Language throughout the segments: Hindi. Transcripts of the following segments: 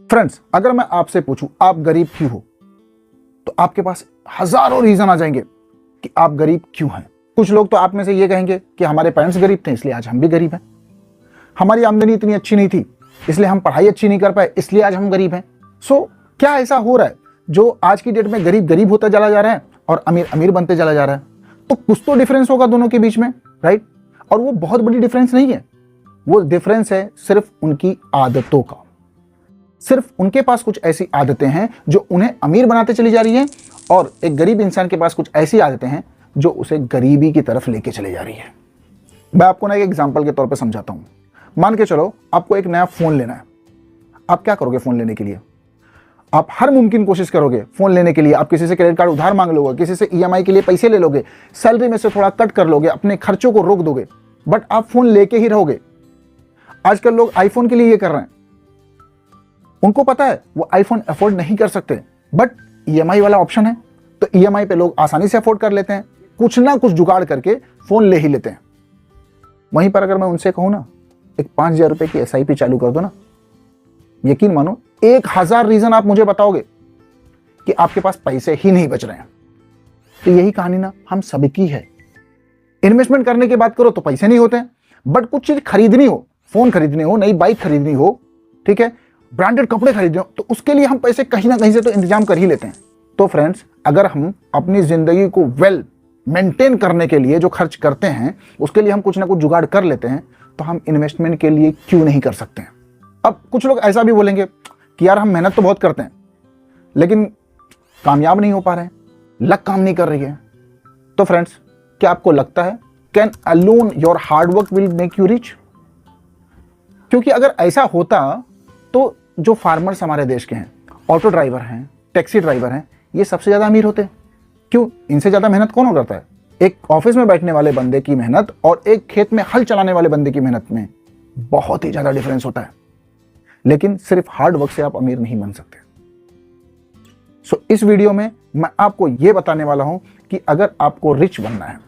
फ्रेंड्स, अगर मैं आपसे पूछूं आप गरीब क्यों हो, तो आपके पास हजारों रीजन आ जाएंगे कि आप गरीब क्यों हैं। कुछ लोग तो आप में से ये कहेंगे कि हमारे पेरेंट्स गरीब थे इसलिए आज हम भी गरीब हैं, हमारी आमदनी इतनी अच्छी नहीं थी इसलिए हम पढ़ाई अच्छी नहीं कर पाए इसलिए आज हम गरीब हैं। सो क्या ऐसा हो रहा है जो आज की डेट में गरीब गरीब होता चला जा रहा है और अमीर अमीर बनते चला जा रहा है? तो कुछ तो डिफरेंस होगा दोनों के बीच में, राइट? और वो बहुत बड़ी डिफरेंस नहीं है, वो डिफरेंस है सिर्फ उनकी आदतों का। सिर्फ उनके पास कुछ ऐसी आदतें हैं जो उन्हें अमीर बनाते चली जा रही हैं और एक गरीब इंसान के पास कुछ ऐसी आदतें हैं जो उसे गरीबी की तरफ लेके चले जा रही है। मैं आपको ना एक एग्जांपल के तौर पे समझाता हूं। मान के चलो आपको एक नया फोन लेना है। आप क्या करोगे फोन लेने के लिए? आप हर मुमकिन कोशिश करोगे फोन लेने के लिए। आप किसी से क्रेडिट कार्ड उधार मांग लोगे, किसी से ईएमआई के लिए पैसे ले लोगे, सैलरी में से थोड़ा कट कर लोगे, अपने खर्चों को रोक दोगे, बट आप फोन लेके ही रहोगे। आजकल लोग आईफोन के लिए ये कर रहे हैं। उनको पता है वो आईफोन अफोर्ड नहीं कर सकते, बट ईएमआई वाला ऑप्शन है तो ईएमआई पे लोग आसानी से अफोर्ड कर लेते हैं, कुछ ना कुछ जुगाड़ करके फोन ले ही लेते हैं। वहीं पर अगर मैं उनसे कहूं ना एक 5,000 रुपए की एसआईपी चालू कर दो ना, यकीन मानो 1,000 रीजन आप मुझे बताओगे कि आपके पास पैसे ही नहीं बच रहे हैं। तो यही कहानी ना हम सबकी है। इन्वेस्टमेंट करने की बात करो तो पैसे नहीं होते हैं, बट कुछ चीज खरीदनी हो, फोन खरीदनी हो, नई बाइक खरीदनी हो, ठीक है, ब्रांडेड कपड़े खरीदने हो, तो उसके लिए हम पैसे कहीं ना कहीं से तो इंतजाम कर ही लेते हैं। तो फ्रेंड्स, अगर हम अपनी जिंदगी को वेल मेंटेन करने के लिए जो खर्च करते हैं उसके लिए हम कुछ ना कुछ जुगाड़ कर लेते हैं, तो हम इन्वेस्टमेंट के लिए क्यों नहीं कर सकते हैं? अब कुछ लोग ऐसा भी बोलेंगे कि यार हम मेहनत तो बहुत करते हैं लेकिन कामयाब नहीं हो पा रहे हैं, लक काम नहीं कर रही है। तो फ्रेंड्स, क्या आपको लगता है can alone your hard work will make you rich? क्योंकि अगर ऐसा होता तो जो फार्मर्स हमारे देश के हैं, ऑटो ड्राइवर हैं, टैक्सी ड्राइवर हैं, ये सबसे ज्यादा अमीर होते। क्यों? इनसे ज्यादा मेहनत कौन करता है? एक ऑफिस में बैठने वाले बंदे की मेहनत और एक खेत में हल चलाने वाले बंदे की मेहनत में बहुत ही ज्यादा डिफरेंस होता है। लेकिन सिर्फ हार्ड वर्क से आप अमीर नहीं बन सकते। सो इस वीडियो में मैं आपको यह बताने वाला हूं कि अगर आपको रिच बनना है,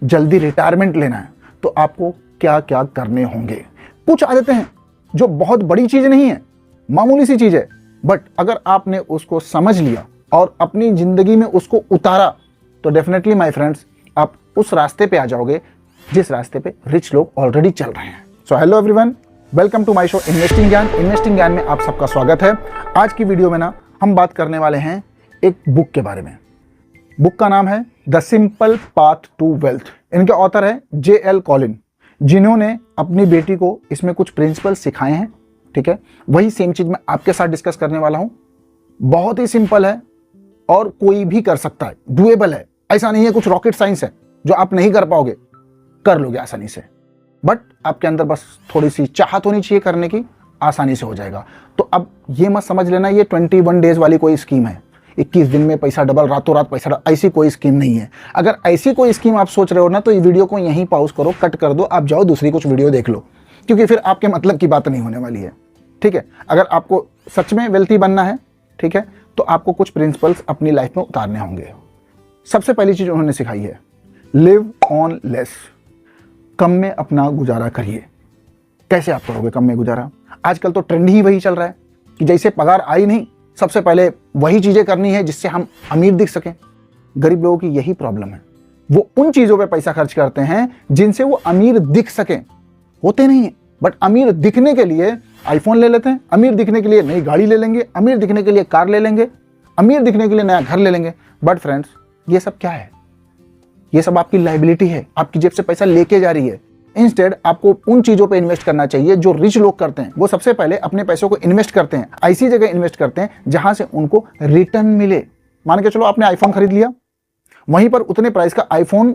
जल्दी रिटायरमेंट लेना है, तो आपको क्या क्या करने होंगे। कुछ आदतें हैं जो बहुत बड़ी चीज नहीं है, मामूली सी चीज है, बट अगर आपने उसको समझ लिया और अपनी जिंदगी में उसको उतारा तो डेफिनेटली माय फ्रेंड्स आप उस रास्ते पे आ जाओगे जिस रास्ते पे रिच लोग ऑलरेडी चल रहे हैं। So hello everyone, welcome to my show investing Gyan. Investing Gyan में आप सबका स्वागत है। आज की वीडियो में ना हम बात करने वाले हैं एक बुक के बारे में। बुक का नाम है the simple path to wealth. इनके ऑथर है J.L. कॉलिन, जिन्होंने अपनी बेटी को इसमें कुछ प्रिंसिपल सिखाए हैं। ठीक है, वही सेम चीज मैं आपके साथ डिस्कस करने वाला हूं। बहुत ही सिंपल है और कोई भी कर सकता है, डुएबल है। ऐसा नहीं है कुछ रॉकेट साइंस है जो आप नहीं कर पाओगे, कर लोगे आसानी से, बट आपके अंदर बस थोड़ी सी चाहत होनी चाहिए करने की, आसानी से हो जाएगा। तो अब ये मत समझ लेना ये 21 डेज वाली कोई स्कीम है, 21 दिन में पैसा डबल, रातों रात पैसा डबल, ऐसी कोई स्कीम नहीं है। अगर ऐसी कोई स्कीम आप सोच रहे हो ना तो ये वीडियो को यहीं पॉज करो, कट कर दो, आप जाओ दूसरी कुछ वीडियो देख लो, क्योंकि फिर आपके मतलब की बात नहीं होने वाली है। ठीक है, अगर आपको सच में वेल्थी बनना है, ठीक है, तो आपको कुछ प्रिंसिपल्स अपनी लाइफ में उतारने होंगे। सबसे पहली चीज उन्होंने सिखाई है लिव ऑन लेस, कम में अपना गुजारा करिए। कैसे आप करोगे कम में गुजारा? आजकल तो ट्रेंड ही वही चल रहा है कि जैसे पगार आई नहीं, सबसे पहले वही चीजें करनी है जिससे हम अमीर दिख सकें। गरीब लोगों की यही प्रॉब्लम है, वो उन चीजों पे पैसा खर्च करते हैं जिनसे वो अमीर दिख सकें, होते नहीं है। बट अमीर दिखने के लिए आईफोन ले लेते हैं, अमीर दिखने के लिए नई गाड़ी ले लेंगे, अमीर दिखने के लिए कार ले लेंगे, अमीर दिखने के लिए नया घर ले लेंगे। बट फ्रेंड्स, ये सब क्या है? ये सब आपकी लायबिलिटी है, आपकी जेब से पैसा लेके जा रही है। इंस्टेड आपको उन चीजों पे इन्वेस्ट करना चाहिए जो रिच लोग करते हैं। वो सबसे पहले अपने पैसों को इन्वेस्ट करते हैं, ऐसी जगह इन्वेस्ट करते हैं जहां से उनको रिटर्न मिले। मान के चलो आपने आईफोन खरीद लिया, वहीं पर उतने प्राइस का आईफोन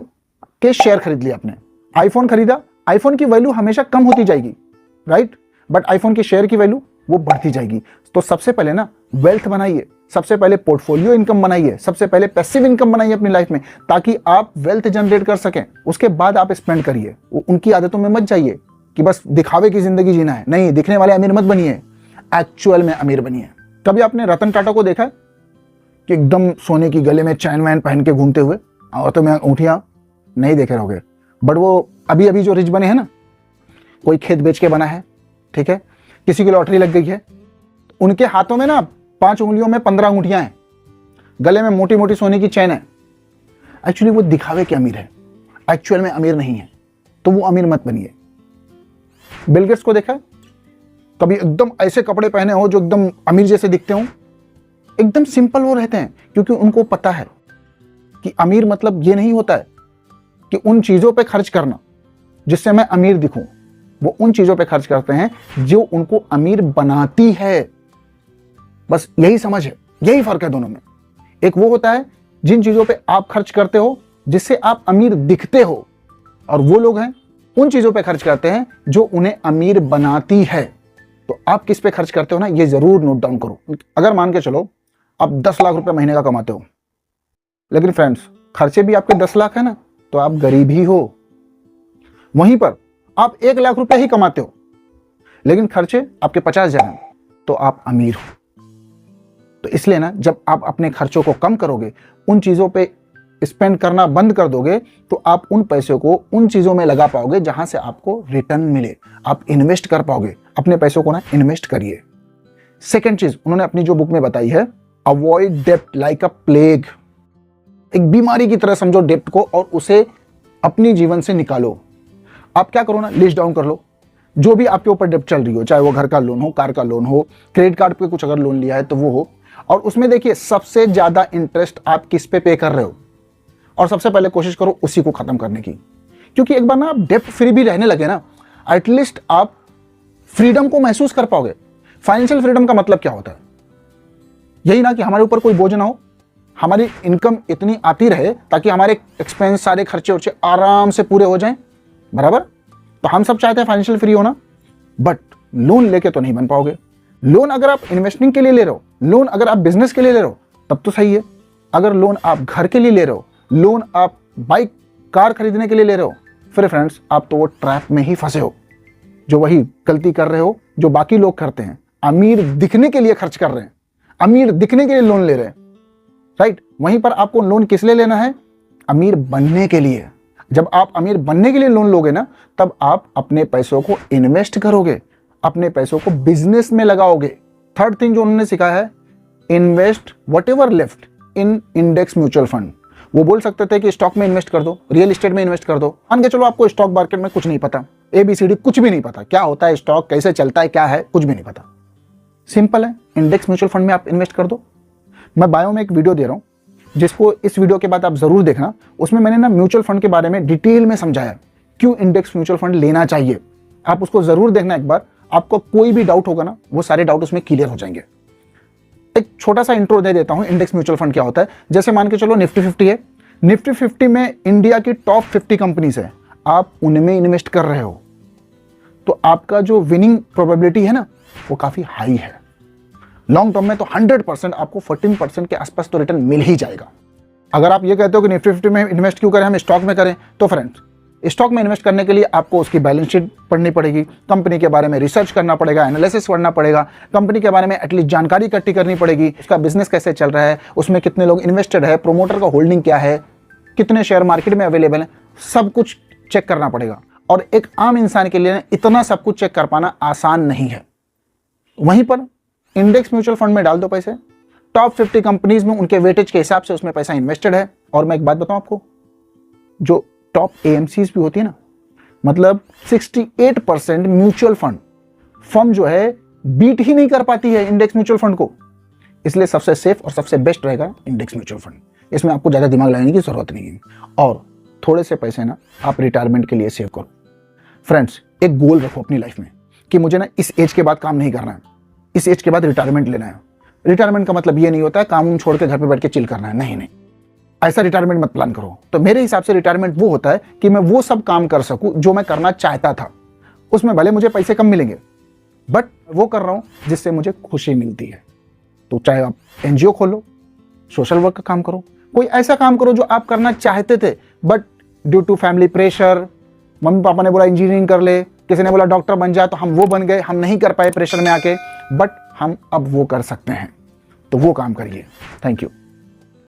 के शेयर खरीद लिया आपने। आईफोन खरीदा, आईफोन की वैल्यू हमेशा कम होती जाएगी, राइट, बट आईफोन के शेयर की वैल्यू वो बढ़ती जाएगी। तो सबसे पहले ना वेल्थ बनाइए, सबसे पहले पोर्टफोलियो इनकम बनाइए, सबसे पहले पैसिव इनकम बनाइए अपनी लाइफ में, ताकि आप वेल्थ जनरेट कर सकें। उसके बाद आप स्पेंड करिए। उनकी आदतों में मत जाइए कि बस दिखावे की जिंदगी जीना है। नहीं, दिखने वाले अमीर मत बनिए, एक्चुअल में अमीर बनिए। कभी आपने रतन टाटा को देखा है कि एकदम सोने की गले में चैन वैन पहन के घूमते हुए, और तो मैं ऊँटियां नहीं देखे रहोगे। बट वो अभी अभी जो रिच बने हैं ना, कोई खेत बेच के बना है, ठीक है, किसी की लॉटरी लग गई है, उनके हाथों में ना 5 उंगलियों में 15 अंगूठियां हैं, गले में मोटी मोटी सोने की चैन है। एक्चुअली वो दिखावे के अमीर है, एक्चुअल में अमीर नहीं है। तो वो अमीर मत बनिए। बिल गेट्स को देखा कभी एकदम ऐसे कपड़े पहने हो जो एकदम अमीर जैसे दिखते हो? एकदम सिंपल वो रहते हैं, क्योंकि उनको पता है कि अमीर मतलब ये नहीं होता है कि उन चीजों पे खर्च करना जिससे मैं अमीर दिखूं। वो उन चीजों पे खर्च करते हैं जो उनको अमीर बनाती है। बस यही समझ है, यही फर्क है दोनों में। एक वो होता है जिन चीजों पे आप खर्च करते हो जिससे आप अमीर दिखते हो, और वो लोग हैं उन चीजों पे खर्च करते हैं जो उन्हें अमीर बनाती है। तो आप किस पे खर्च करते हो ना, ये जरूर नोट डाउन करो। अगर मान के चलो आप 10 लाख रुपए महीने का कमाते हो, लेकिन फ्रेंड्स खर्चे भी आपके 10 लाख है ना, तो आप गरीब ही हो। वहीं पर आप 1 लाख रुपए ही कमाते हो लेकिन खर्चे आपके 50,000 हैं, तो आप अमीर हो। तो इसलिए ना, जब आप अपने खर्चों को कम करोगे, उन चीजों पे स्पेंड करना बंद कर दोगे, तो आप उन पैसों को उन चीजों में लगा पाओगे जहां से आपको रिटर्न मिले। आप इन्वेस्ट कर पाओगे। अपने पैसों को ना इन्वेस्ट करिए। सेकेंड चीज उन्होंने अपनी जो बुक में बताई है, अवॉइड डेप्ट लाइक अ प्लेग। एक बीमारी की तरह समझो डेप्ट को और उसे अपनी जीवन से निकालो। आप क्या करो ना, लिस्ट डाउन कर लो जो भी आपके ऊपर डेप्ट चल रही हो, चाहे वो घर का लोन हो, कार का लोन हो, क्रेडिट कार्ड पे कुछ अगर लोन लिया है तो वो हो, और उसमें देखिए सबसे ज्यादा इंटरेस्ट आप किस पे कर रहे हो, और सबसे पहले कोशिश करो उसी को खत्म करने की। क्योंकि एक बार ना आप डेप्ट फ्री भी रहने लगे ना, एटलीस्ट आप फ्रीडम को महसूस कर पाओगे। फाइनेंशियल फ्रीडम का मतलब क्या होता है? यही ना कि हमारे ऊपर कोई बोझ ना हो, हमारी इनकम इतनी आती रहे ताकि हमारे एक्सपेंस, सारे खर्चे वर्चे आराम से पूरे हो जाएं, बराबर। तो हम सब चाहते हैं फाइनेंशियल फ्री होना, बट लोन लेके तो नहीं बन पाओगे। लोन अगर आप इन्वेस्टिंग के लिए ले रहे हो, लोन अगर आप बिजनेस के लिए ले रहे हो, तब तो सही है। अगर लोन आप घर के लिए ले रहे हो, लोन आप बाइक कार खरीदने के लिए ले रहे हो, फिर फ्रेंड्स आप तो वो ट्रैप में ही फंसे हो, जो वही गलती कर रहे हो जो बाकी लोग करते हैं। अमीर दिखने के लिए खर्च कर रहे हैं, अमीर दिखने के लिए लोन ले रहे हैं, राइट। वहीं पर आपको लोन किस लिए लेना है? अमीर बनने के लिए। जब आप अमीर बनने के लिए लोन लोगे ना, तब आप अपने पैसों को इन्वेस्ट करोगे, अपने पैसों को बिजनेस में लगाओगे। थर्ड थिंग जो उन्होंने सिखाया है, invest whatever left in index mutual fund. वो बोल सकते थे कि स्टॉक में इन्वेस्ट कर दो, रियल एस्टेट में इन्वेस्ट कर दो। मान के चलो आपको स्टॉक मार्केट में कुछ नहीं पता, ABCD कुछ भी नहीं पता, क्या होता है स्टॉक, कैसे चलता है, क्या है, कुछ भी नहीं पता। सिंपल है, इंडेक्स म्यूचुअल फंड में आप इन्वेस्ट कर दो। मैं बायो में एक वीडियो दे रहा हूं, जिसको इस वीडियो के बाद आप जरूर देखना। उसमें मैंने ना म्यूचुअल फंड के बारे में डिटेल में समझाया, क्यों इंडेक्स म्यूचुअल फंड लेना चाहिए। आप उसको जरूर देखना एक बार। आपको कोई भी डाउट होगा ना, वो सारे डाउट उसमें क्लियर हो जाएंगे। एक छोटा सा इंट्रो दे देता हूं, इंडेक्स म्यूचुअल फंड क्या होता है। जैसे मान के चलो निफ्टी 50 है, निफ्टी 50 में इंडिया की टॉप 50 कंपनीज है, आप उनमें इन्वेस्ट कर रहे हो, तो आपका जो विनिंग प्रोबेबिलिटी है ना, वो काफी हाई है। लॉन्ग टर्म में तो 100% आपको 14% के आसपास तो रिटर्न मिल ही जाएगा। अगर आप ये कहते हो कि निफ्टी 50 में इन्वेस्ट क्यों करें, हम स्टॉक में करें, तो फ्रेंड्स स्टॉक में इन्वेस्ट करने के लिए आपको उसकी बैलेंस शीट पढ़नी पड़ेगी, कंपनी के बारे में रिसर्च करना पड़ेगा, एनालिसिस पढ़ना पड़ेगा, कंपनी के बारे में एटलीस्ट जानकारी इकट्ठी करनी पड़ेगी, उसका बिजनेस कैसे चल रहा है, उसमें कितने लोग इन्वेस्टेड है, प्रोमोटर का होल्डिंग क्या है, कितने शेयर मार्केट में अवेलेबल है, सब कुछ चेक करना पड़ेगा। और एक आम इंसान के लिए इतना सब कुछ चेक कर पाना आसान नहीं है। वहीं पर इंडेक्स म्यूचुअल फंड में डाल दो पैसे, टॉप 50 कंपनीज में उनके वेटेज के हिसाब से उसमें पैसा इन्वेस्टेड है। और मैं एक बात बताऊं आपको, जो टॉप AMCs भी होती है ना, मतलब 68% म्यूचुअल फंड फर्म जो है बीट ही नहीं कर पाती है इंडेक्स म्यूचुअल फंड को। इसलिए सबसे सेफ और सबसे बेस्ट रहेगा इंडेक्स म्यूचुअल फंड। इसमें आपको ज्यादा दिमाग लगाने की जरूरत नहीं है। और थोड़े से पैसे ना आप रिटायरमेंट के लिए सेव करो। फ्रेंड्स एक गोल रखो अपनी लाइफ में कि मुझे ना इस एज के बाद काम नहीं करना है, इस एज के बाद रिटायरमेंट लेना है। रिटायरमेंट का मतलब ये नहीं होता है काम छोड़ के घर पे बैठ के चिल करना है, नहीं नहीं, ऐसा रिटायरमेंट मत प्लान करो। तो मेरे हिसाब से रिटायरमेंट वो होता है कि मैं वो सब काम कर सकूं जो मैं करना चाहता था। उसमें भले मुझे पैसे कम मिलेंगे, बट वो कर रहा हूं जिससे मुझे खुशी मिलती है। तो चाहे आप NGO खोलो, सोशल वर्क का काम करो, कोई ऐसा काम करो जो आप करना चाहते थे, but due to family pressure, mummy papa ने बोला इंजीनियरिंग कर ले, किसी ने बोला डॉक्टर बन जा, तो हम वो बन गए, हम नहीं कर पाए प्रेशर में आके, बट हम अब वो कर सकते हैं, तो वो काम करिए। Thank you.